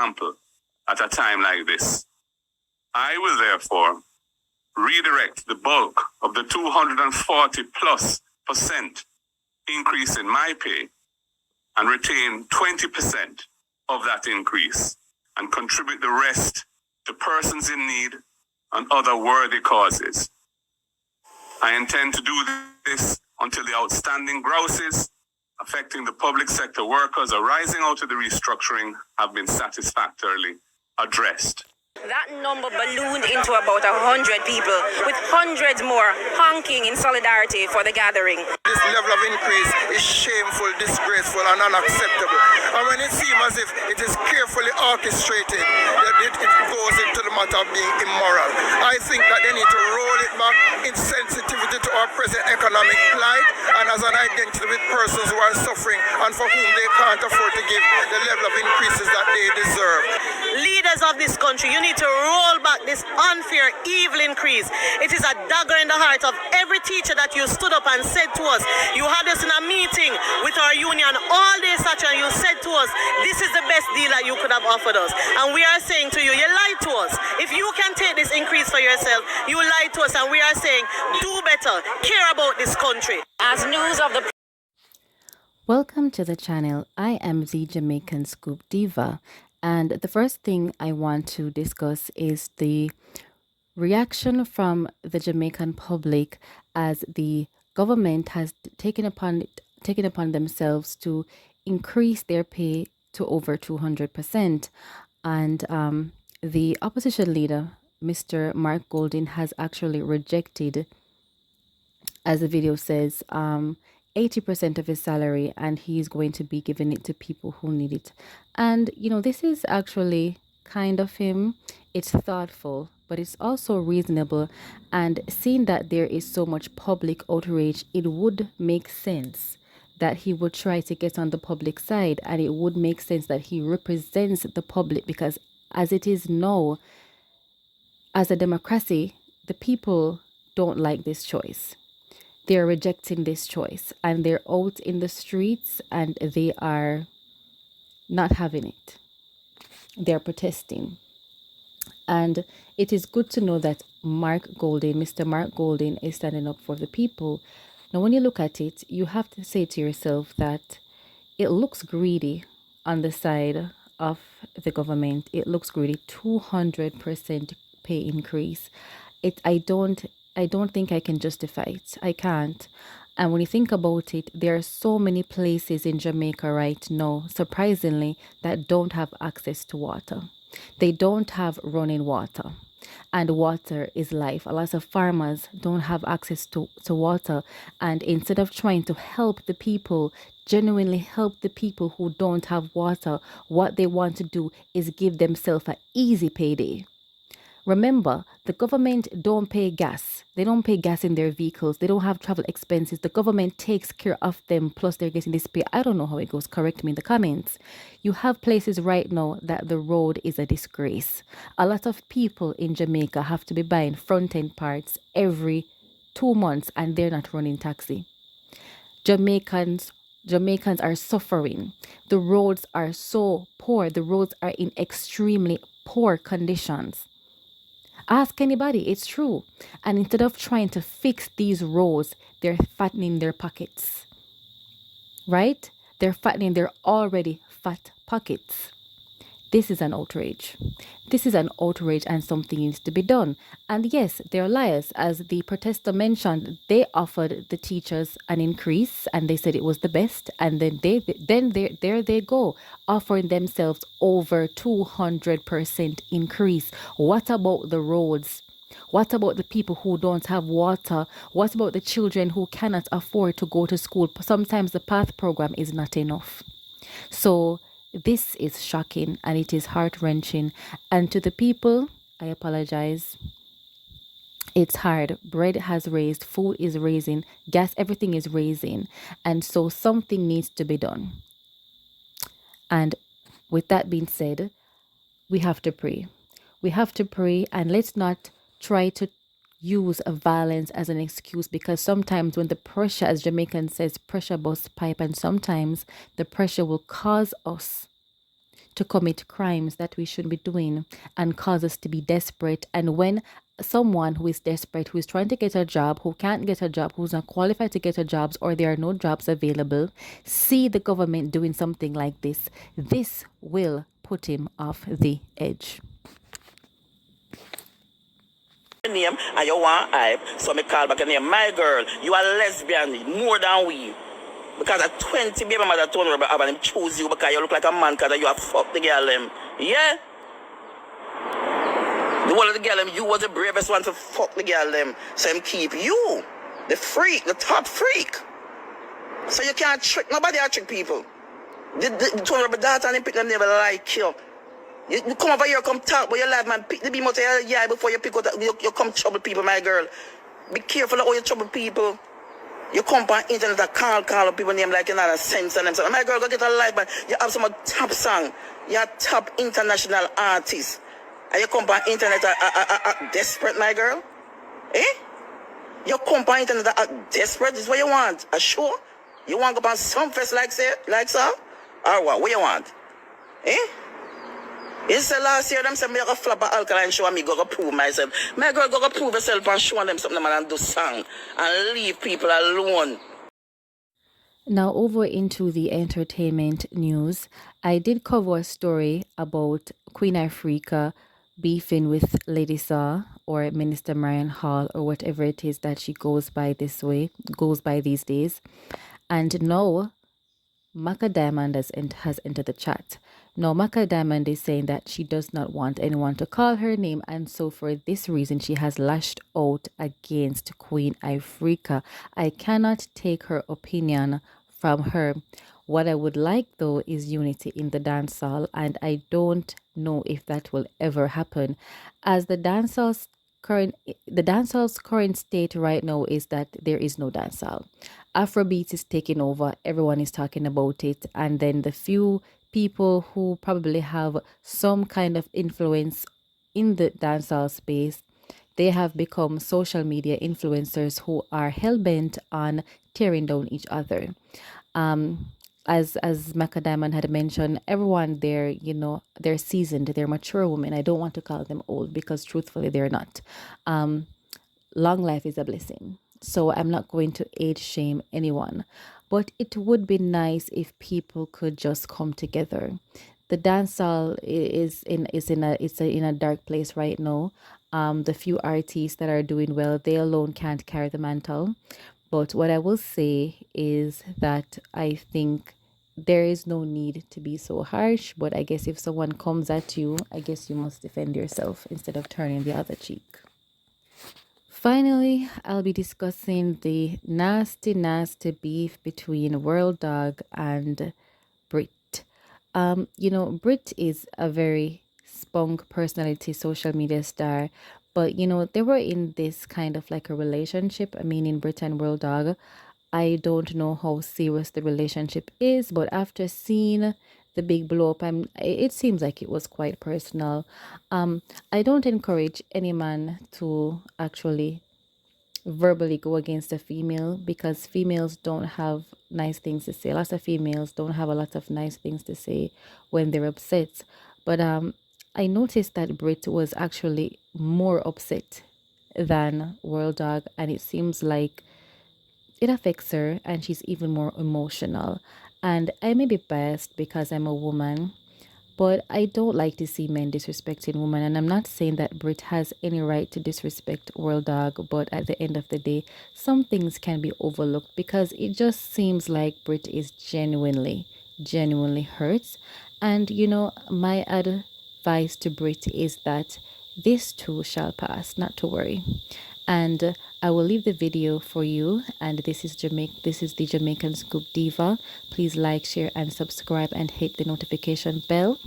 example at a time like this. I will therefore redirect the bulk of the 240+% increase in my pay and retain 20% of that increase and contribute the rest to persons in need and other worthy causes. I intend to do this until the outstanding grouses affecting the public sector workers arising out of the restructuring have been satisfactorily addressed. That number ballooned into about 100 people, with hundreds more honking in solidarity for the gathering. This level of increase is shameful, disgraceful, and unacceptable. And when it seems as if it is carefully orchestrated, that it goes into the matter of being immoral. I think that they need to roll it back in sensitivity to our present economic plight and as an identity with persons who are suffering and for whom they can't afford to give the level of increases that they deserve. Leaders of this country, you need to roll back this unfair, evil increase. It is a dagger in the heart of every teacher that you stood up and said to us. You had us in a meeting with our union all day, and you said to us, this is the best deal that you could have offered us. And we are saying to you, you lied to us. If you can take this increase for yourself, you lied to us, and we are saying, do better, care about this country. As news of the Welcome to the channel. I am the Jamaican Scoop Diva, and the first thing I want to discuss is the reaction from the Jamaican public as the government has taken upon themselves to increase their pay to over 200%, and the opposition leader, Mr. Mark Golding, has actually rejected, as the video says, 80% of his salary, and he's going to be giving it to people who need it. And you know, this is actually kind of him. It's thoughtful, but it's also reasonable, and seeing that there is so much public outrage, it would make sense that he would try to get on the public side, and it would make sense that he represents the public, because as it is now, as a democracy, the people don't like this choice. They're rejecting this choice, and they're out in the streets and they are not having it. They're protesting. And it is good to know that Mr. Mark Golding is standing up for the people. Now, when you look at it, you have to say to yourself that it looks greedy on the side of the government. It looks greedy. 200% pay increase. I don't think I can justify it. I can't. And when you think about it, there are so many places in Jamaica right now, surprisingly, that don't have access to water. They don't have running water. And water is life. A lot of farmers don't have access to water. And instead of trying to help the people, genuinely help the people who don't have water, what they want to do is give themselves an easy payday. Remember, the government don't pay gas. They don't pay gas in their vehicles. They don't have travel expenses. The government takes care of them, plus they're getting this pay. I don't know how it goes. Correct me in the comments. You have places right now that the road is a disgrace. A lot of people in Jamaica have to be buying front-end parts every 2 months, and they're not running taxi. Jamaicans are suffering. The roads are so poor. The roads are in extremely poor conditions. Ask anybody, it's true. And instead of trying to fix these roads, they're fattening their pockets. Right? They're fattening their already fat pockets. This is an outrage. This is an outrage, and something needs to be done. And yes, they're liars. As the protester mentioned, they offered the teachers an increase and they said it was the best. And then there they go, offering themselves over 200% increase. What about the roads? What about the people who don't have water? What about the children who cannot afford to go to school? Sometimes the PATH program is not enough. So this is shocking, and it is heart-wrenching. And to the people, I apologize. It's hard. Bread has raised, food is raising, gas, everything is raising. And so something needs to be done. And with that being said, we have to pray. We have to pray, and let's not try to use violence as an excuse, because sometimes when the pressure, as Jamaican says, pressure busts pipe, and sometimes the pressure will cause us to commit crimes that we shouldn't be doing and cause us to be desperate. And when someone who is desperate, who is trying to get a job, who can't get a job, who's not qualified to get a job, or there are no jobs available, see the government doing something like this will put him off the edge. Name and you want hype, so me call back your name. My girl, you are lesbian more than we. Because at 20 baby mother told me about him choose you because you look like a man because you have fucked the girl them. Yeah? The one of the girl them, you was the bravest one to fuck the girl them. So him keep you, the freak, the top freak. So you can't trick nobody, I trick people. The told me about that and him pick them never like you. You come over here, come talk, but your life, man, pick the beam out of your eye before you pick out, you come trouble people, my girl. Be careful of how you trouble people. You come on internet and call people name like you're not a sense and them. So, my girl, go get a life, man. You have some top song. You're a top international artist. And you come on internet desperate, my girl. Eh? You come on internet desperate, this is what you want. Sure? You want to go on some fest like so? Or what you want? Eh? You said last year, them said me go flop an alkaline show and me go prove myself. My girl go prove herself and show them something man and do song and leave people alone. Now over into the entertainment news. I did cover a story about Queen Ifrica beefing with Lady Saw or Minister Marion Hall or whatever it is that she goes by these days. And now Macka Diamond has entered the chat. Now, Macka Diamond is saying that she does not want anyone to call her name, and so for this reason, she has lashed out against Queen Ifrica. I cannot take her opinion from her. What I would like, though, is unity in the dancehall, and I don't know if that will ever happen, as the dancehall's current state right now is that there is no dancehall. Afrobeat is taking over. Everyone is talking about it, and then the few people who probably have some kind of influence in the dancehall space, they have become social media influencers who are hell-bent on tearing down each other. As Macka Diamond had mentioned, everyone there, they're seasoned, they're mature women. I don't want to call them old because truthfully they're not. Long life is a blessing. So I'm not going to age shame anyone. But it would be nice if people could just come together. The dancehall is in a dark place right now. The few artists that are doing well, they alone can't carry the mantle. But what I will say is that I think there is no need to be so harsh. But I guess if someone comes at you, I guess you must defend yourself instead of turning the other cheek. Finally, I'll be discussing the nasty beef between World Dawg and Brit. Brit is a very spunk personality, social media star, but they were in this kind of like a relationship. I mean, in Brit and World Dawg, I don't know how serious the relationship is, but after seeing the big blow up, it seems like it was quite personal. I don't encourage any man to actually verbally go against a female because females don't have nice things to say. Lots of females don't have a lot of nice things to say when they're upset. But I noticed that Brit was actually more upset than World Dawg, and it seems like it affects her and she's even more emotional. And I may be biased because I'm a woman, but I don't like to see men disrespecting women. And I'm not saying that Brit has any right to disrespect World Dawg, but at the end of the day, some things can be overlooked because it just seems like Brit is genuinely hurt. And my advice to Brit is that this too shall pass, not to worry. And I will leave the video for you. And this is the Jamaican Scoop Diva. Please like, share, and subscribe, and hit the notification bell.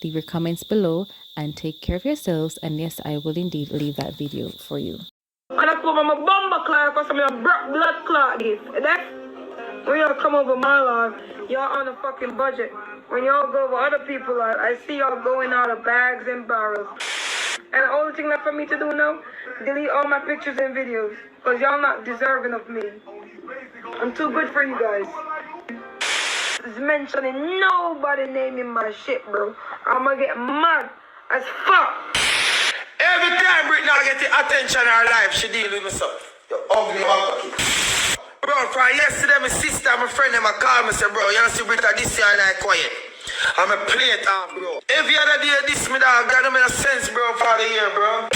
Leave your comments below, and take care of yourselves. And yes, I will indeed leave that video for you. And I put my bomber clock because I'm a blood clot gift. When y'all come over my life, y'all on a fucking budget. When y'all go over other people, I see y'all going out of bags and barrels. And the only thing left for me to do now, delete all my pictures and videos. Because y'all not deserving of me. I'm too good for you guys. is mentioning nobody name in my shit, bro. I'ma get mad as fuck. Every time Brit now get the attention in her life, she deal with myself. You ugly motherfucker. Bro, from yesterday, my sister and my friend, them call me, say, bro, you don't see Brit this year and I quiet. I'm a play it off, bro. Every other day, this me dog, got no sense, bro, for the year, bro.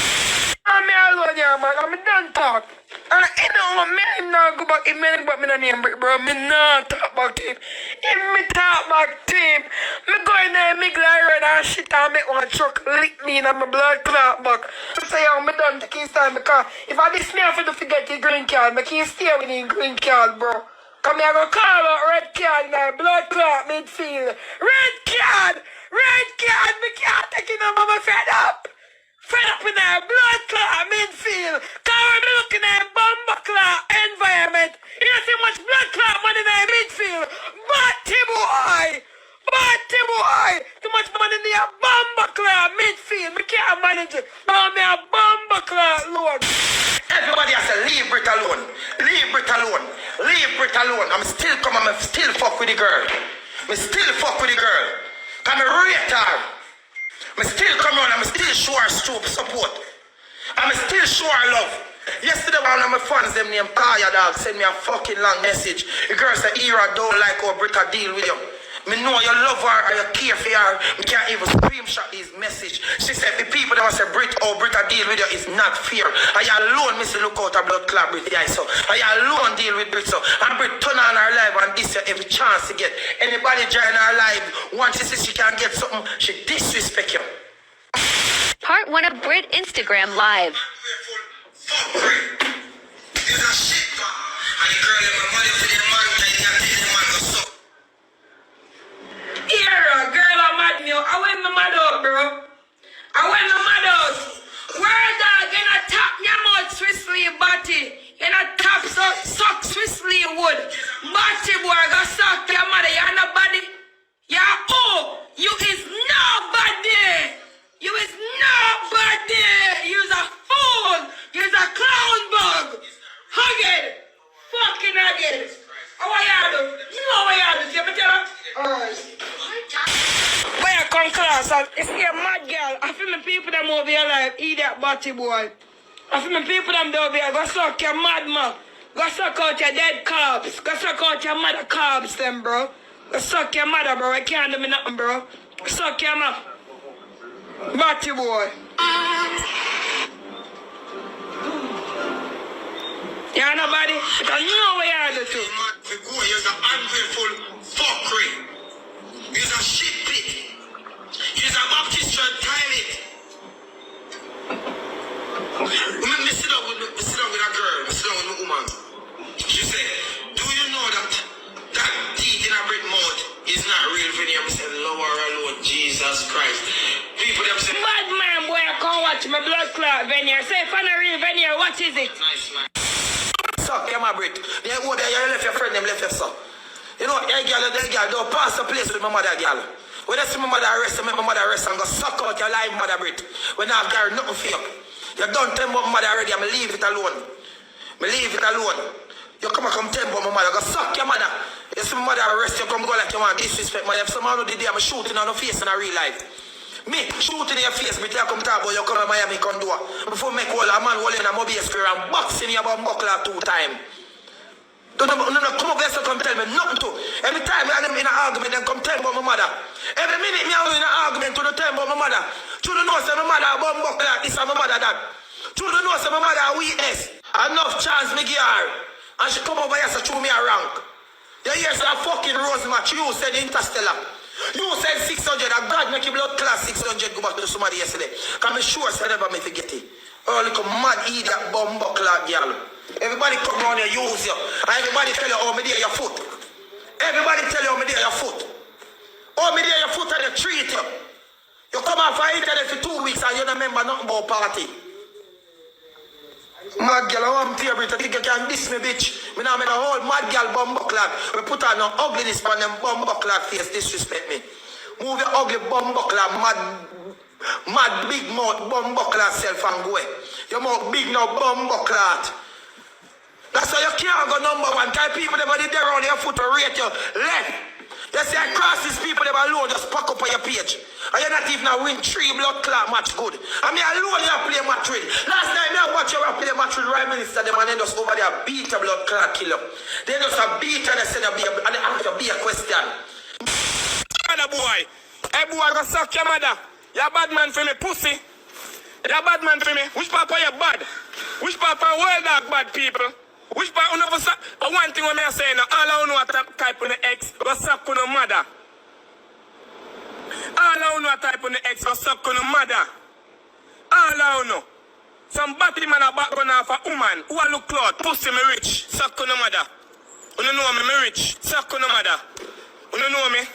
I'm alone here, man. I'm done talk. And you know, me not go back in me, but me not name Brit, bro. Me not talk back to him. If me talk back to him, me go in there, me glide and shit and make one truck lick me in my blood clot back. So yeah, me done to keep time because if I this me have to forget the green card, me can't stay with the green card, bro. Come here, go call out red card in my blood clot midfield. Red card! Red card! Me can't take it no more, I'm fed up. Fed up in our blood clot midfield. Cause we're looking at bomber clot environment. You know see much blood clot money in our midfield. Batty boy! Batty boy! Too much money in the bomber clot midfield. We can't manage it. Oh, me a bomber clot load. Everybody has to leave Brit alone. Leave Brit alone. Leave Brit alone. I'm still come, I'm still fuck with the girl. I'm still fuck with the girl. Cause I rate her. I still come on, I'm still show her support. I'm still show her love. Yesterday one of my fans, them named Kaya Dawg, sent me a fucking long message. The girl said, Ira don't like how Brit deal with you. Me know you love her or you care for her. Me can't even screenshot his message. She said, the people that say Brit or Brit deal with you is not fair. I alone miss look out a blood clot Brit. Yeah, so I alone deal with Brit. So and Brit turn on her life and this every chance to get. Anybody join her life, once she says she can get something, she disrespect you. Part 1 of Brit Instagram Live. Fuck Brit. It's a shit. And the girl in my money for the man, and you can't take the man to suck. Here, girl, I'm mad me. I went my mad out, bro. I went my mad out. Where dog, you not tap your mouth Swiss sleeve body. You not tap suck Swiss sleeve wood. Body boy, go suck your mother. You nobody. Yeah, oh, you is nobody. You is nobody. You's a fool. You's a clown bug. Hug it. Fucking hug it. How are you do? You know what you do. You tell her? Alright. When I come class, I see a mad girl. I feel my people them over here like idiot body boy. I feel my people them over here. Go suck your mad man. Go suck out your dead carbs. Go suck out your mother carbs them, bro. Go suck your mother, bro. I can't do me nothing, bro. Go suck your mother. Batty boy. Yeah, nobody? Because you know what you do too. You're an ungrateful fuckery. You're a shit pit. You're a Baptist church toilet. Me sit down with a girl. Me sit down with a woman. She said, do you know that teeth in a Brit mouth is not real veneer? I said, lower alone, Jesus Christ. People them say, bad man boy, I can't watch my blood clot veneer. Say if I'm a real veneer, what is it? nice man. Suck your Brit. They go there, you left your friend, them left your son. You know, that girl, don't pass the place with my mother, girl. When I see my mother arrest, I make my mother arrest and go suck out your life, mother Brit. When I have got nothing for you. You don't tell my mother already, I'm leave it alone. Me leave it alone. You come tell my mother, go suck your mother. You see my mother arrest, you come go like you want disrespect my life. Some man who did I'm shooting on the face in a real life. Me, shooting in your face, but you come talk about you come to Miami, come do it. Before make all a man holding a mobile square and boxing you about buckler 2 times. Don't come up here so come tell me nothing to. Every time I'm in an argument, then come tell about my mother. Every minute me I'm in an argument to tell about my mother. Children know say my mother about buckler, this and my mother that. Children know say my mother a weakness. Enough chance me give her. And she come over here so chew me a rank. You hear say a fucking rose match, you said Interstellar. You said 600, and God make you blood class 600 go back to somebody yesterday. Because I'm sure I never me forget it. Oh, look a mad idiot bumbo clad girl. Everybody come around here, use you. And everybody tell you, oh, me there your foot. Everybody tell you, oh, me there your foot. Oh, me there your foot and they treat you. You come off the internet for 2 weeks and you don't remember nothing about party. Mad girl, I want to Brit. I think you can diss me, bitch. Me now make a whole mad girl bumbo clad. We put on no ugliness on them bumbo clad face, disrespect me. Move your ugly bumbo clad, mad big mouth bumbo clad self and go away. Your mouth big now bumbo clad. That's why you can't go number 1. Type people them body there on your foot to rate you left. You see, I cross these people, them alone just pack up on your page. And you're not even a win 3 blood clot match good. I mean, alone you play match with. Last night, I watch you play match with Prime Minister, them and then just over there beat a blood clot killer. They just a beat and they say and they ask to be a question. Mother boy, hey boy, go suck your mother. You're a bad man for me, pussy. You're a bad man for me. Which papa you bad? Which papa world dog bad people? Which part you never suck? One thing when I say now, all I know what type on the X, go suck on the mother. All I know what type on the X, go suck on the mother. All I know. Some batty man a back on off a woman who a look cloud, pussy me rich, suck on the mother. You don't know me rich, suck on the mother. You don't know me?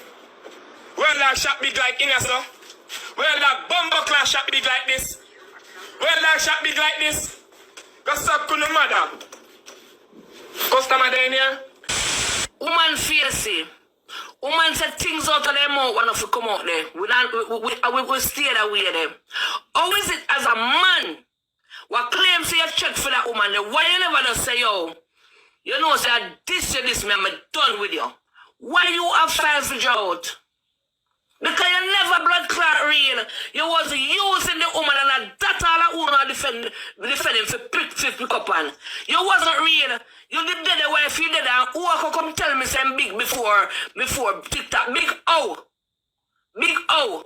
Well that shot big like in so. Well that bumbo class shot big like this. Well that shot big like this. Go suck on the mother. Customer down here. Woman fierce. Woman said things out of their mouth when you come out there. We stay that way there. How is it as a man? What claims you check for that woman? Why you never just say, yo, you know, say, this me, I'm done with you. Why you have files for you out? Because you never blood clot real. You was using the woman and that all that woman defending for pick up on. You wasn't real. You did the wife, you did that. Who could come tell me some big before TikTok? Big O. Big O.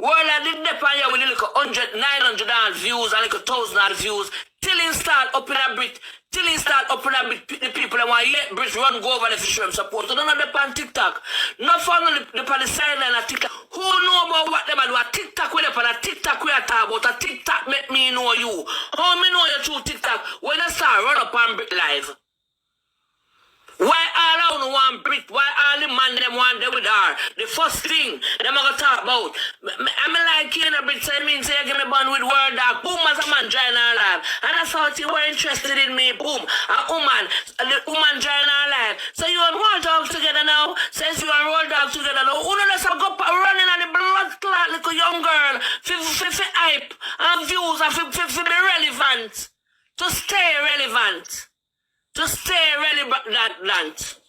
Well, I did that on you with like 900 views and like 1,000 views. Till he start up in a Brit. Till he start up in a Brit. The people that want let Brit run go over the fish and support. So don't know the on TikTok. Not fun on the sideline of TikTok. Who know about what them do? A TikTok with them, a TikTok we are talking about. A TikTok make me know you. How me know you through TikTok? When you start run up on Brit live. Why all on one Brit? Why all the man them want them with her? The first thing them are gonna talk about. I'm like you know Brit, so it means you give me bond with word dog. Boom, as a man join her life. And I thought you were interested in me. Boom. The woman join her life. So you and World Dog together now? Since you and World Dog together now, who knows go running on the blood clot like a young girl for hype and views and for be relevant. To stay relevant. To stay relevant.